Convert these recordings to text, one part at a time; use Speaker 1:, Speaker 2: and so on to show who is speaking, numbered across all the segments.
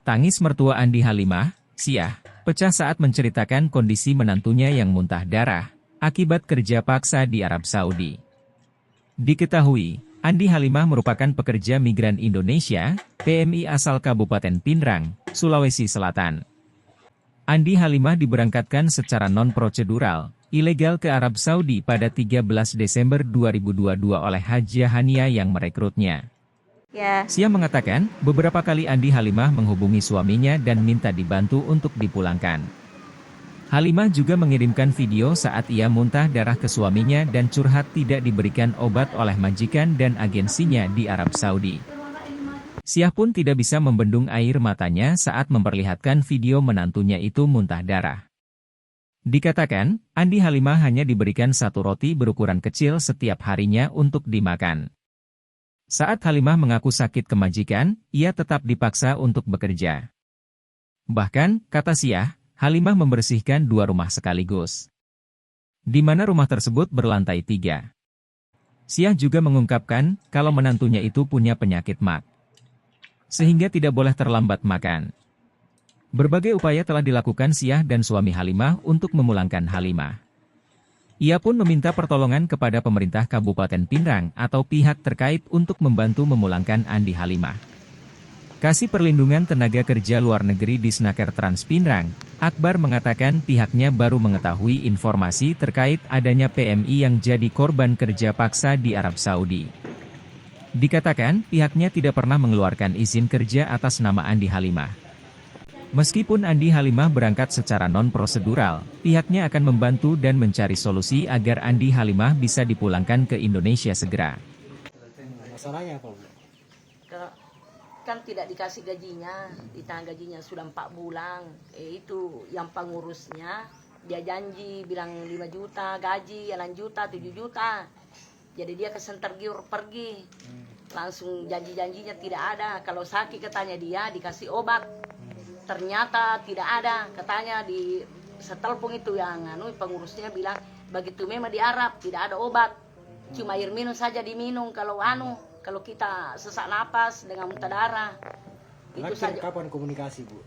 Speaker 1: Tangis mertua Andi Halimah, Siah, pecah saat menceritakan kondisi menantunya yang muntah darah akibat kerja paksa di Arab Saudi. Diketahui, Andi Halimah merupakan pekerja migran Indonesia, PMI asal Kabupaten Pinrang, Sulawesi Selatan. Andi Halimah diberangkatkan secara non-prosedural, ilegal ke Arab Saudi pada 13 Desember 2022 oleh Hajjah Hania yang merekrutnya. Sia mengatakan, beberapa kali Andi Halimah menghubungi suaminya dan minta dibantu untuk dipulangkan. Halimah juga mengirimkan video saat ia muntah darah ke suaminya dan curhat tidak diberikan obat oleh majikan dan agensinya di Arab Saudi. Sia pun tidak bisa membendung air matanya saat memperlihatkan video menantunya itu muntah darah. Dikatakan, Andi Halimah hanya diberikan satu roti berukuran kecil setiap harinya untuk dimakan. Saat Halimah mengaku sakit kemajikan, ia tetap dipaksa untuk bekerja. Bahkan, kata Siah, Halimah membersihkan 2 rumah sekaligus, di mana rumah tersebut berlantai 3. Siah juga mengungkapkan kalau menantunya itu punya penyakit MAG, sehingga tidak boleh terlambat makan. Berbagai upaya telah dilakukan Siah dan suami Halimah untuk memulangkan Halimah. Ia pun meminta pertolongan kepada pemerintah Kabupaten Pinrang atau pihak terkait untuk membantu memulangkan Andi Halimah. Kasih Perlindungan Tenaga Kerja Luar Negeri di Snaker Trans Pinrang, Akbar mengatakan pihaknya baru mengetahui informasi terkait adanya PMI yang jadi korban kerja paksa di Arab Saudi. Dikatakan pihaknya tidak pernah mengeluarkan izin kerja atas nama Andi Halimah. Meskipun Andi Halimah berangkat secara non-prosedural, pihaknya akan membantu dan mencari solusi agar Andi Halimah bisa dipulangkan ke Indonesia segera.
Speaker 2: Masalahnya apa, Bu?
Speaker 3: Kan tidak dikasih gajinya, ditanggung gajinya sudah 4 bulan. Itu yang pengurusnya, dia janji bilang 5 juta gaji, 6 juta, 7 juta. Jadi dia kesan tergiur pergi. Langsung janji-janjinya tidak ada. Kalau sakit katanya dia dikasih obat. Ternyata tidak ada, katanya di setelpon itu yang pengurusnya bilang begitu memang di Arab tidak ada obat, cuma air minum saja diminum kalau kita sesak napas dengan muntah darah. Itu saja.
Speaker 2: Kapan komunikasi, Bu?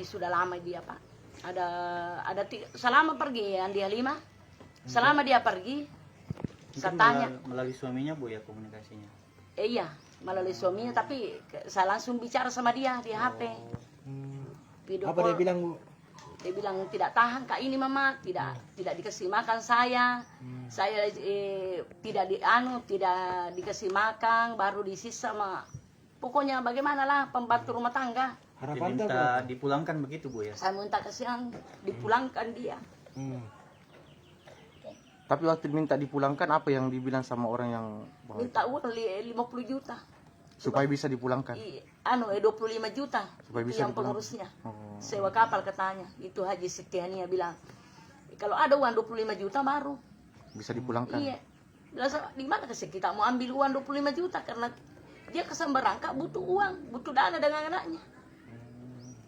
Speaker 3: Sudah lama dia, Pak. Selama pergi Andi Halimah, selama dia pergi, saya tanya
Speaker 4: melalui suaminya, Bu, ya komunikasinya.
Speaker 3: Iya, melalui suaminya, tapi saya langsung bicara sama dia di HP. Video
Speaker 2: apa
Speaker 3: call.
Speaker 2: dia bilang, Bu?
Speaker 3: Dia bilang tidak tahan Kak ini Mama, tidak dikasih makan saya. Saya tidak dikasih makan, baru disisa sama. Pokoknya bagaimanalah pembantu rumah tangga.
Speaker 2: Harapan
Speaker 4: Diminta dipulangkan begitu, Bu, ya.
Speaker 3: Saya minta kasihan dipulangkan dia.
Speaker 5: Tapi waktu minta dipulangkan apa yang dibilang sama orang yang
Speaker 3: Minta uang 50 juta.
Speaker 5: supaya bisa dipulangkan?
Speaker 3: 25 juta.
Speaker 5: Supaya
Speaker 3: Itu
Speaker 5: bisa
Speaker 3: yang
Speaker 5: dipulangkan.
Speaker 3: pengurusnya. Sewa kapal katanya. Itu Haji Setiania bilang, kalau ada uang 25 juta baru
Speaker 5: Bisa dipulangkan.
Speaker 3: iya. Di mana sih kita mau ambil uang 25 juta karena dia kesan berangkat butuh uang, butuh dana dengan anaknya.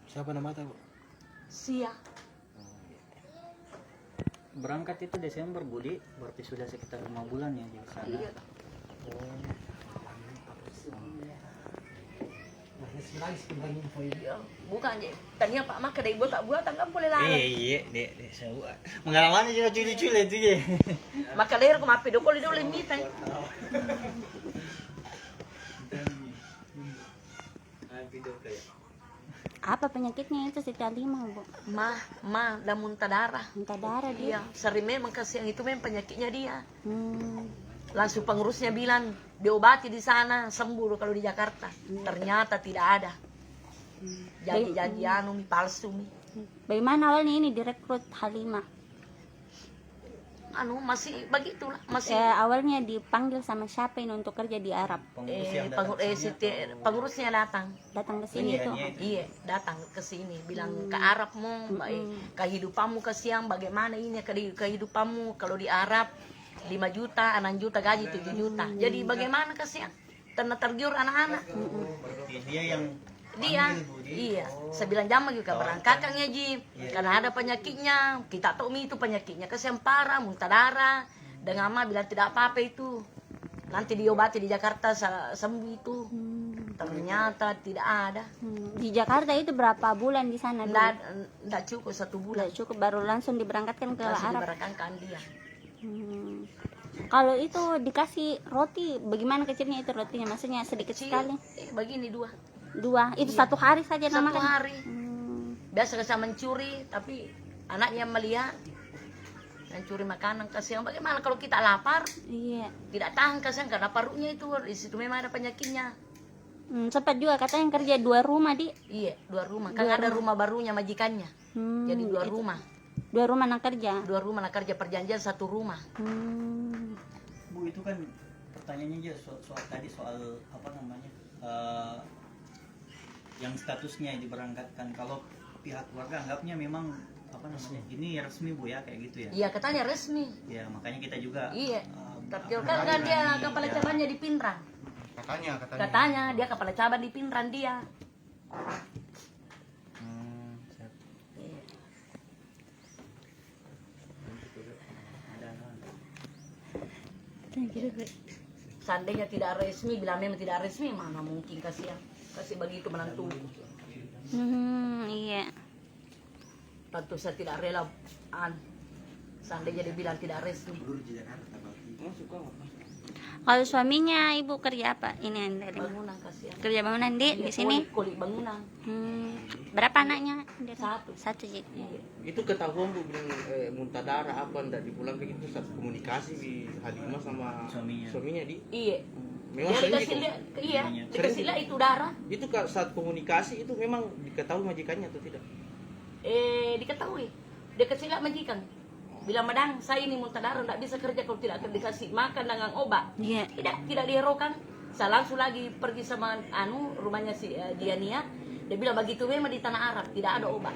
Speaker 2: Siapa nama tahu?
Speaker 3: Sia.
Speaker 4: Berangkat itu Desember, Budi, berarti sudah sekitar 5 bulan ya di sana.
Speaker 3: Iya. Bukan je. Tanya Pak Mak kedai buat tak buat tak boleh lah.
Speaker 4: Iya, dek, saya buat. Pengalamannya juga cuci-cuci itu je.
Speaker 3: Maka leher ko mapi do ko lido limita.
Speaker 6: Apa penyakitnya itu Siti Halimah, Bu?
Speaker 3: Dan muntah darah.
Speaker 6: Muntah darah dia.
Speaker 3: Iya, sering memang kasihan itu memang penyakitnya dia.
Speaker 6: Hmm.
Speaker 3: Langsung pengurusnya bilang diobati di sana sembuh kalau di Jakarta. Ternyata tidak ada. Janji-janji palsu mi.
Speaker 6: Bagaimana awalnya ini direkrut Halimah?
Speaker 3: Masih begitulah, masih
Speaker 6: Awalnya dipanggil sama siapa ini untuk kerja di Arab?
Speaker 3: pengurusnya datang
Speaker 6: Datang ke sini tuh.
Speaker 3: iya datang ke sini bilang ke Arabmu kehidupanmu kesiang bagaimana ini kehidupanmu kalau di Arab 5 juta 6 juta gaji 7 juta jadi bagaimana kesiang karena tergiur anak-anak dia iya 9 jam juga berangkat Kang Yaji karena ada penyakitnya kita tahu itu penyakitnya kesian parah muntah darah dengan mama bilang tidak apa-apa itu nanti diobati di Jakarta sembuh itu Ternyata tidak ada.
Speaker 6: Di Jakarta itu berapa bulan di sana?
Speaker 3: Nggak cukup 1 bulan.
Speaker 6: Udah cukup, baru langsung diberangkatkan ke
Speaker 3: Langsung
Speaker 6: Arab.
Speaker 3: diberangkatkan dia.
Speaker 6: Kalau itu dikasih roti, bagaimana kecilnya itu rotinya? Maksudnya sedikit sekali?
Speaker 3: Begini 2.
Speaker 6: 2, itu 1 hari saja
Speaker 3: 1
Speaker 6: namakan?
Speaker 3: hari. Biasa saya mencuri, tapi anaknya melihat mencuri makanan. Kasihan, bagaimana kalau kita lapar?
Speaker 6: Iya.
Speaker 3: Tidak tahan, kasihan karena parunya itu di situ memang ada penyakitnya.
Speaker 6: Sempat juga katanya yang kerja 2 rumah di.
Speaker 3: Iya, 2 rumah. Kan ada rumah barunya majikannya. Jadi 2 rumah.
Speaker 6: 2 rumah nak kerja.
Speaker 3: 2 rumah nak kerja, perjanjian 1 rumah.
Speaker 4: Bu, itu kan pertanyaannya aja soal tadi soal apa namanya yang statusnya diberangkatkan. Kalau pihak keluarga anggapnya memang apa namanya ini resmi Bu ya, kayak gitu ya.
Speaker 3: Iya, katanya resmi.
Speaker 4: Ya makanya kita juga
Speaker 3: Iya. Tapi kan dia kepala cabangnya di Pinrang. Katanya dia kepala cabang di Pinrang dia. Seandainya tidak resmi, bilang memang tidak resmi, mana mungkin kasihan. Kasih begitu menantu.
Speaker 6: Iya.
Speaker 3: Tentu saya tidak rela. Seandainya dia bilang tidak resmi.
Speaker 6: Kalau suaminya ibu kerja apa? Ini yang dari
Speaker 3: Bangunan kasihan.
Speaker 6: kerja bangunan di sini.
Speaker 3: Kulit bangunan.
Speaker 6: Berapa anaknya?
Speaker 3: 1.
Speaker 6: 1 Ji.
Speaker 5: Itu ketahuan Bu bilang muntah darah apa ndak dipulang kayak gitu saat komunikasi di Halimah sama suaminya di.
Speaker 3: Iya.
Speaker 5: Memang
Speaker 3: Dia
Speaker 5: sering
Speaker 3: dikasih
Speaker 5: gitu.
Speaker 3: lihat, iya, dikasih lihat itu darah.
Speaker 5: Itu saat komunikasi itu memang diketahui majikannya atau tidak?
Speaker 3: Diketahui. Dia kasih lihat majikan. Bilang, Madang, saya ini muntah darah, tidak bisa kerja kalau tidak akan dikasih makan dengan obat.
Speaker 6: Iya.
Speaker 3: Tidak diherokan. Saya langsung lagi pergi sama rumahnya si Diania. Dia bilang begitu memang di tanah Arab tidak ada obat.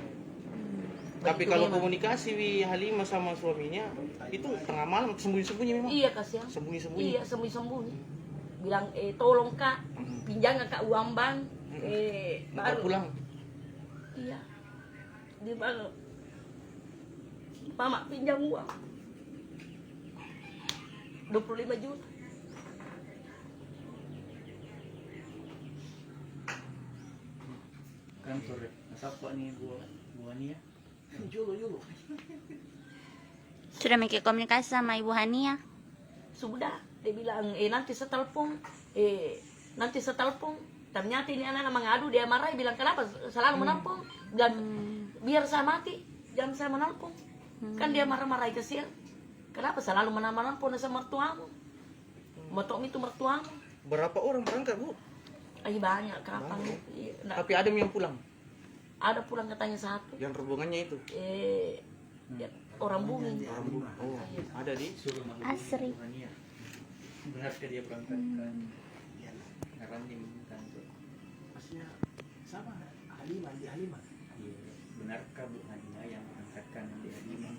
Speaker 5: Tapi
Speaker 3: Begitu
Speaker 5: kalau
Speaker 3: memang.
Speaker 5: komunikasi Halimah sama suaminya itu tengah malam sembunyi-sembunyi memang.
Speaker 3: Iya kasihan.
Speaker 5: Sembunyi-sembunyi.
Speaker 3: Iya sembunyi-sembunyi. Bilang tolong kak, pinjam kak uang bank.
Speaker 5: Baru pulang.
Speaker 3: Iya. Dia bilang, Mama pinjam uang 25 juta.
Speaker 4: kantor nasapa nih Bu Ani ya. Jolo.
Speaker 6: Sudah mikir komunikasi sama Ibu Hania?
Speaker 3: Sudah, dia bilang nanti setelepon, ternyata ini anak-anak mengadu, dia marah, bilang kenapa selalu menelpon, dan biar saya mati jangan saya menelpon. Kan dia marah-marah kasihan, kenapa selalu menelpon sama mertuamu, motok itu mertuamu.
Speaker 5: Berapa orang berangkat Bu?
Speaker 3: Banyak, kapan? Iya,
Speaker 5: Tapi ada yang pulang.
Speaker 3: ada pulang katanya 1.
Speaker 5: Yang rombongannya itu.
Speaker 3: Ya, orang bumi.
Speaker 5: Oh, ada di
Speaker 6: Asri.
Speaker 4: Benar ke dia berangkatkan ngaranting kantor.
Speaker 2: Maksudnya sama Halimah di Halimah.
Speaker 4: Iya, benarkah Bu Hania yang berangkatkan di Halimah?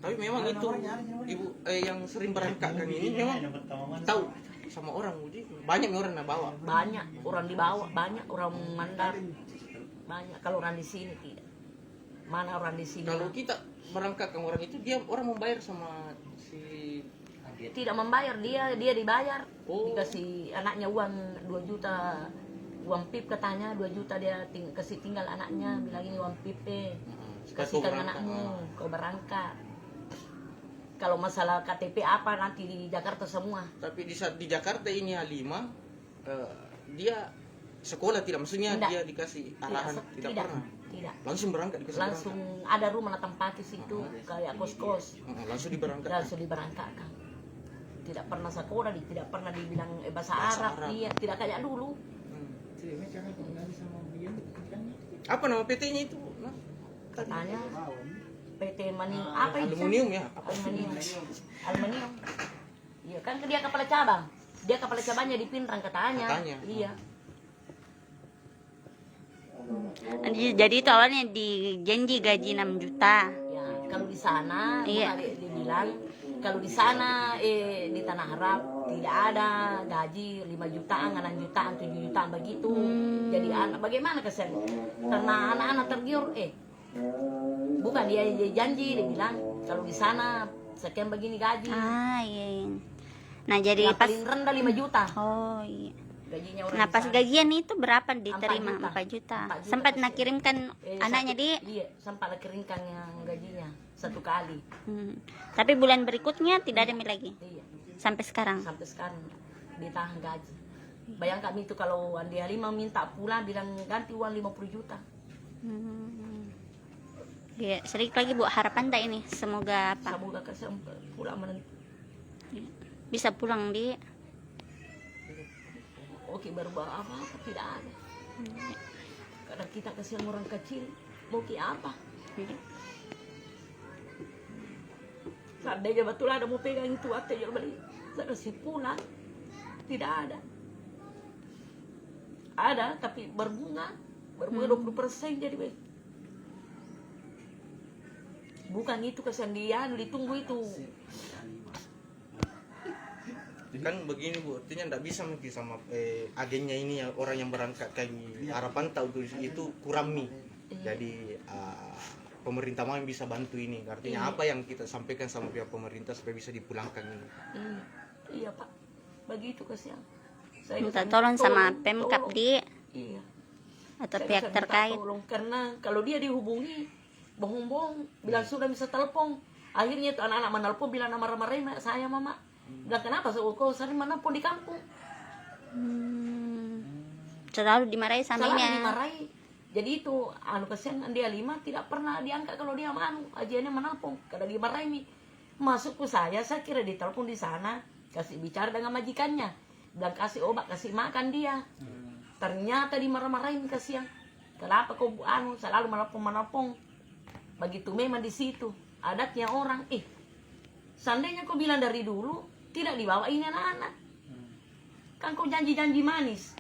Speaker 5: Tapi memang itu ibu yang sering berangkatkan ini memang tahu sama orang Budi. Banyak orang yang bawa.
Speaker 3: Banyak orang dibawa, banyak orang mandar, banyak. Kalau orang di sini tidak. Mana orang di sini?
Speaker 5: Kalau kita berangkatkan orang itu dia orang membayar sama si
Speaker 3: Tidak membayar, dia dibayar.
Speaker 5: Oh.
Speaker 3: Dikasih anaknya uang 2 juta, uang PIP katanya 2 juta dia kasih tinggal anaknya, bilang ini uang PIP kasihkan anakmu, kau berangkat. Kalau masalah KTP apa nanti di Jakarta semua.
Speaker 5: Tapi di saat di Jakarta ini Halimah dia sekolah tidak, maksudnya
Speaker 3: Tidak.
Speaker 5: dia dikasih arahan tidak pernah.
Speaker 3: Tidak.
Speaker 5: Langsung berangkat dikasih
Speaker 3: Langsung ada rumah tempat di situ kayak kos-kos.
Speaker 5: berangkat. Langsung diberangkatkan.
Speaker 3: Langsung diberangkatkan. Tidak pernah sekolah, tidak pernah dibilang bahasa
Speaker 5: Bahasa
Speaker 3: Arab,
Speaker 5: Arab.
Speaker 3: dia tidak kayak dulu.
Speaker 5: Apa nama PT-nya itu? Nah,
Speaker 3: Katanya PT Mani apa itu?
Speaker 5: aluminium ya? Apa?
Speaker 3: Aluminium. Iya kan dia kepala cabang. Dia kepala cabangnya di Pinrang katanya.
Speaker 5: Katanya.
Speaker 3: Iya.
Speaker 6: Jadi itu awalnya dijanji gaji 6 juta.
Speaker 3: Ya, kalau di sana
Speaker 6: Iya.
Speaker 3: dia bilang kalau di sana di tanah Arab tidak ada gaji 5 jutaan, 6 jutaan, 7 jutaan begitu. Jadi anak bagaimana kesian? Karena anak-anak tergiur bukan dia janji, dia bilang kalau di sana sekian begini gaji.
Speaker 6: Iya. Nah, jadi
Speaker 3: Yang
Speaker 6: pas
Speaker 3: paling rendah 5 juta
Speaker 6: oh iya.
Speaker 3: gajinya orang
Speaker 6: Nah,
Speaker 3: di
Speaker 6: pas
Speaker 3: sana.
Speaker 6: gajian itu berapa diterima?
Speaker 3: 4 juta.
Speaker 6: 4 juta.
Speaker 3: 4 juta
Speaker 6: Sempat
Speaker 3: kasih.
Speaker 6: nak kirimkan anaknya di
Speaker 3: Iya, sempat kirimkan yang gajinya 1 kali.
Speaker 6: Tapi bulan berikutnya tidak ada lagi.
Speaker 3: Iya,
Speaker 6: Sampai sekarang.
Speaker 3: sampai sekarang ditahan gaji. Bayangkan itu kalau Andi Halimah minta pulang bilang ganti uang 50 juta.
Speaker 6: Iya, sedikit lagi Bu, harapan tak ini semoga apa?
Speaker 3: Semoga kasih pulang
Speaker 6: Bisa pulang di
Speaker 3: oke berubah apa tidak ada. Kadang kita kasihan orang kecil mau ke apa? Seandainya betul ada mau pegang itu atau jual beli, saya kasih pulang. Tidak ada. Ada tapi berbunga 20% jadi baik. Bukan itu kasihan dia, ditunggu itu.
Speaker 5: Kan begini Bu, artinya tidak bisa mungkin sama agennya ini yang orang yang berangkat ke harapan tahu itu kurang nih. Jadi pemerintah mau yang bisa bantu ini. Artinya apa yang kita sampaikan sama pihak pemerintah supaya bisa dipulangkan ini.
Speaker 3: Iya Pak, begitu kasihan. Saya
Speaker 6: minta
Speaker 3: minta
Speaker 6: tolong sama Pemkap
Speaker 3: tolong.
Speaker 6: di
Speaker 3: Iya.
Speaker 6: atau
Speaker 3: Saya
Speaker 6: pihak
Speaker 3: bisa minta
Speaker 6: terkait.
Speaker 3: tolong, karena kalau dia dihubungi bohong-bohong bilang sudah bisa telepon, akhirnya itu anak-anak menelpon bilang marah-marahin saya mama bilang kenapa kau sering menelpon di kampung,
Speaker 6: Selalu dimarahi sama
Speaker 3: selalu
Speaker 6: ini.
Speaker 3: dimarahi. Jadi itu kasihan Andi Halimah tidak pernah diangkat kalau dia ajiannya menelpon karena dimarahi. Masuk ke saya kira ditelepon di sana kasih bicara dengan majikannya bilang kasih obat kasih makan dia, ternyata dimarah-marahin kasihan. Kenapa kau selalu menelpon. Begitu memang di situ adatnya orang. Seandainya kau bilang dari dulu tidak dibawa ini anak-anak, kan kau janji-janji manis.